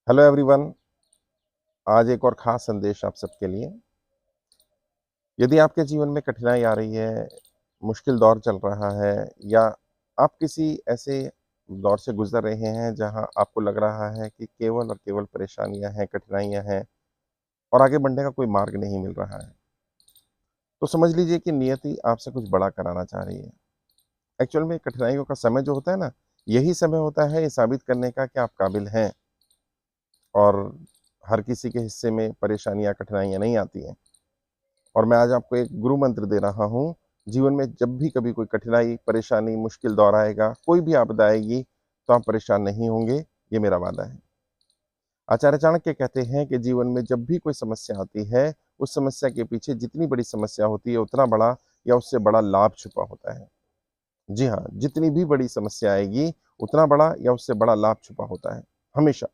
Hello everyone. आज एक और ख़ास संदेश आप सबके लिए। यदि आपके जीवन में कठिनाई आ रही है, मुश्किल दौर चल रहा है या आप किसी ऐसे दौर से गुज़र रहे हैं जहां आपको लग रहा है कि केवल और केवल परेशानियां हैं, कठिनाइयां हैं और आगे बढ़ने का कोई मार्ग नहीं मिल रहा है, तो समझ लीजिए कि नियति आपसे कुछ बड़ा कराना चाह रही है। एक्चुअल में कठिनाइयों का समय जो होता है ना, यही समय होता है ये साबित करने का कि आप काबिल हैं। और हर किसी के हिस्से में परेशानियां, कठिनाइयां नहीं आती हैं। और मैं आज आपको एक गुरु मंत्र दे रहा हूँ। जीवन में जब भी कभी कोई कठिनाई, परेशानी, मुश्किल दौर आएगा, कोई भी आपदा आएगी, तो आप परेशान नहीं होंगे, ये मेरा वादा है। आचार्य चाणक्य कहते हैं कि जीवन में जब भी कोई समस्या आती है, उस समस्या के पीछे जितनी बड़ी समस्या होती है, उतना बड़ा या उससे बड़ा लाभ छुपा होता है। जी हाँ, जितनी भी बड़ी समस्या आएगी, उतना बड़ा या उससे बड़ा लाभ छुपा होता है, हमेशा।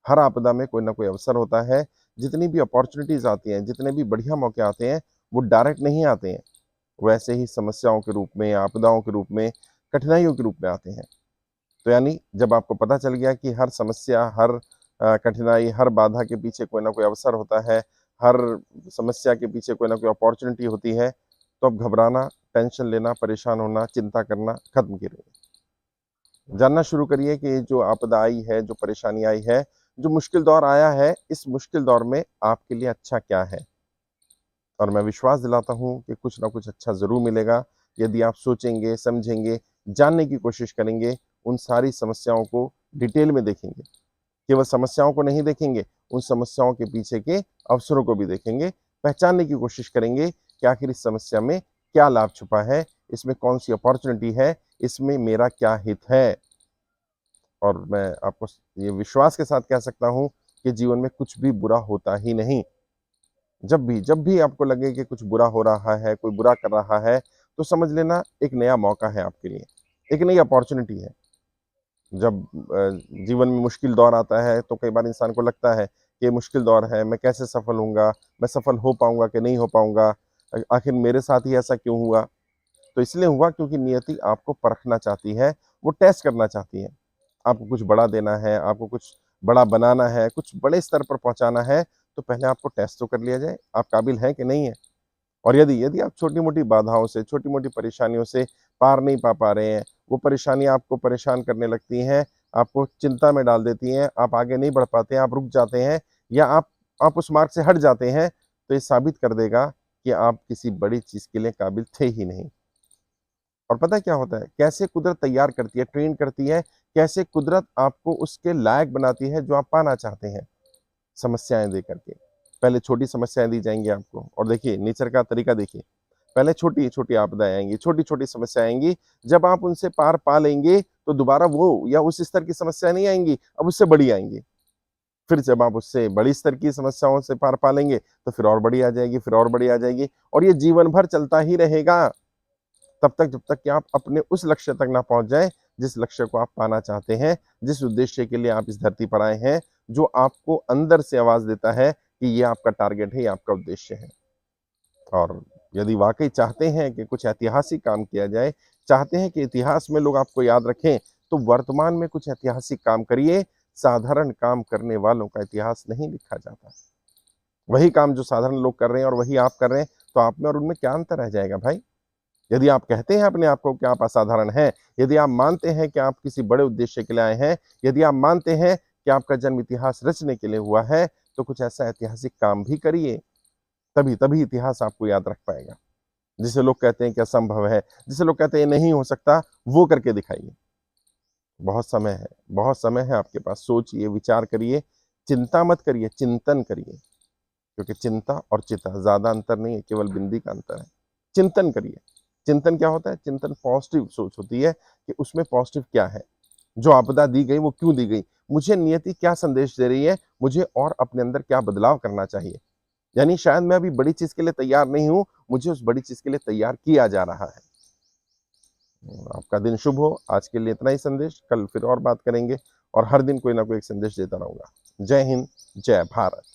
हर आपदा में कोई ना कोई अवसर होता है। जितनी भी अपॉर्चुनिटीज़ आती हैं, जितने भी बढ़िया मौके आते हैं, वो डायरेक्ट नहीं आते हैं। वैसे ही समस्याओं के रूप में, आपदाओं के रूप में, कठिनाइयों के रूप में आते हैं। तो यानी जब आपको पता चल गया कि हर समस्या, हर कठिनाई, हर बाधा के पीछे कोई ना कोई अवसर होता है, हर समस्या के पीछे कोई ना कोई अपॉर्चुनिटी होती है, तो अब घबराना, टेंशन लेना, परेशान होना, चिंता करना खत्म कीजिए। जानना शुरू करिए कि ये जो आपदा आई है, जो परेशानी आई है, जो मुश्किल दौर आया है, इस मुश्किल दौर में आपके लिए अच्छा क्या है? और मैं विश्वास दिलाता हूँ कि कुछ ना कुछ अच्छा ज़रूर मिलेगा, यदि आप सोचेंगे, समझेंगे, जानने की कोशिश करेंगे, उन सारी समस्याओं को डिटेल में देखेंगे। केवल समस्याओं को नहीं देखेंगे, उन समस्याओं के पीछे के अवसरों को भी देखेंगे, पहचानने की कोशिश करेंगे कि आखिर इस समस्या में क्या लाभ छुपा है, इसमें कौन-सी अपॉर्च्युनिटी है, इसमें मेरा क्या हित है। और मैं आपको ये विश्वास के साथ कह सकता हूँ कि जीवन में कुछ भी बुरा होता ही नहीं। जब भी आपको लगे कि कुछ बुरा हो रहा है, कोई बुरा कर रहा है, तो समझ लेना एक नया मौका है आपके लिए, एक नई अपॉर्च्युनिटी है। जब जीवन में मुश्किल दौर आता है, तो कई बार इंसान को लगता है कि ये मुश्किल दौर है, मैं कैसे सफल होऊँगा? मैं सफल हो पाऊँगा कि नहीं हो पाऊँगा? आखिर मेरे साथ ही ऐसा क्यों हुआ? तो इसलिए हुआ क्योंकि नियति आपको परखना चाहती है, वो टेस्ट करना चाहती है। आपको कुछ बड़ा देना है, आपको कुछ बड़ा बनाना है, कुछ बड़े स्तर पर पहुँचाना है, तो पहले आपको टेस्ट तो कर लिया जाए, आप काबिल हैं कि नहीं हैं? और यदि यदि आप छोटी-मोटी बाधाओं से, छोटी-मोटी परेशानियों से पार नहीं पा रहे हैं, वो परेशानियाँ आपको परेशान करने लगती हैं, आपको चिंता में डाल देती हैं, आप आगे नहीं बढ़ पाते हैं, आप रुक जाते हैं या आप उस मार्ग से हट जाते हैं, तो ये साबित कर देगा कि आप किसी बड़ी चीज़ के लिए काबिल थे ही नहीं। और पता है क्या होता है? कैसे कुदरत तैयार करती है, ट्रेन करती है, कैसे कुदरत आपको उसके लायक बनाती है जो आप पाना चाहते हैं, समस्याएँ दे करके। पहले छोटी समस्याएँ दी जाएँगी आपको और देखिए नेचर का तरीका देखिए। पहले छोटी-छोटी आपदाएँ आएँगी, छोटी-छोटी समस्याएँ आएँगी, जब आप उनसे पार पा लेंगे, तो दोबारा वो या उस स्तर की समस्या नहीं आएँगी, अब उससे बड़ी आएँगी। फिर जब आप उससे बड़ी स्तर की समस्याओं से पार पा लेंगे, तो फिर और बड़ी आ जाएगी, फिर और बड़ी आ जाएगी और ये जीवन भर चलता ही रहेगा। तब तक जब तक कि आप अपने उस लक्ष्य तक ना पहुँच जाएँ, जिस लक्ष्य को आप पाना चाहते हैं, जिस उद्देश्य के लिए आप इस धरती पर आए हैं, जो आपको अंदर से आवाज़ देता है कि ये आपका टारगेट है, ये आपका उद्देश्य है। और यदि वाक़ई चाहते हैं कि कुछ ऐतिहासिक काम किया जाए, चाहते हैं कि इतिहास में लोग आपको याद रखें, तो वर्तमान में कुछ ऐतिहासिक काम करिए। साधारण काम करने वालों का इतिहास नहीं लिखा जाता। वही काम जो साधारण लोग कर रहे हैं और वही आप कर रहे हैं, तो आप में और उनमें क्या अंतर रह जाएगा भाई? यदि आप कहते हैं अपने आप को कि आप असाधारण हैं, यदि आप मानते हैं कि आप किसी बड़े उद्देश्य के लिए आए हैं, यदि आप मानते हैं कि आपका जन्म इतिहास रचने के लिए हुआ है, तो कुछ ऐसा ऐतिहासिक काम भी करिए। तभी तभी इतिहास आपको याद रख पाएगा। जिसे लोग कहते हैं कि असंभव है, जिसे लोग कहते हैं ये नहीं हो सकता, वो करके दिखाइए। बहुत समय है, बहुत समय है आपके पास। सोचिए, विचार करिए, चिंता मत करिए, चिंतन करिए। क्योंकि चिंता और चिता ज़्यादा अंतर नहीं है, केवल बिंदी का अंतर है। चिंतन करिए। चिंतन क्या होता है? चिंतन पॉज़िटिव सोच होती है कि उसमें पॉज़िटिव क्या है? जो आपदा दी गई वो क्यों दी गई? मुझे नियति क्या संदेश दे रही है? मुझे और अपने अंदर क्या बदलाव करना चाहिए? यानी शायद मैं अभी बड़ी चीज़ के लिए तैयार नहीं हूँ, मुझे उस बड़ी चीज़ के लिए तैयार किया जा रहा है। आपका दिन शुभ हो। आज के लिए इतना ही संदेश, कल फिर और बात करेंगे और हर दिन कोई ना कोई एक संदेश देता रहूँगा। जय हिंद, जय भारत।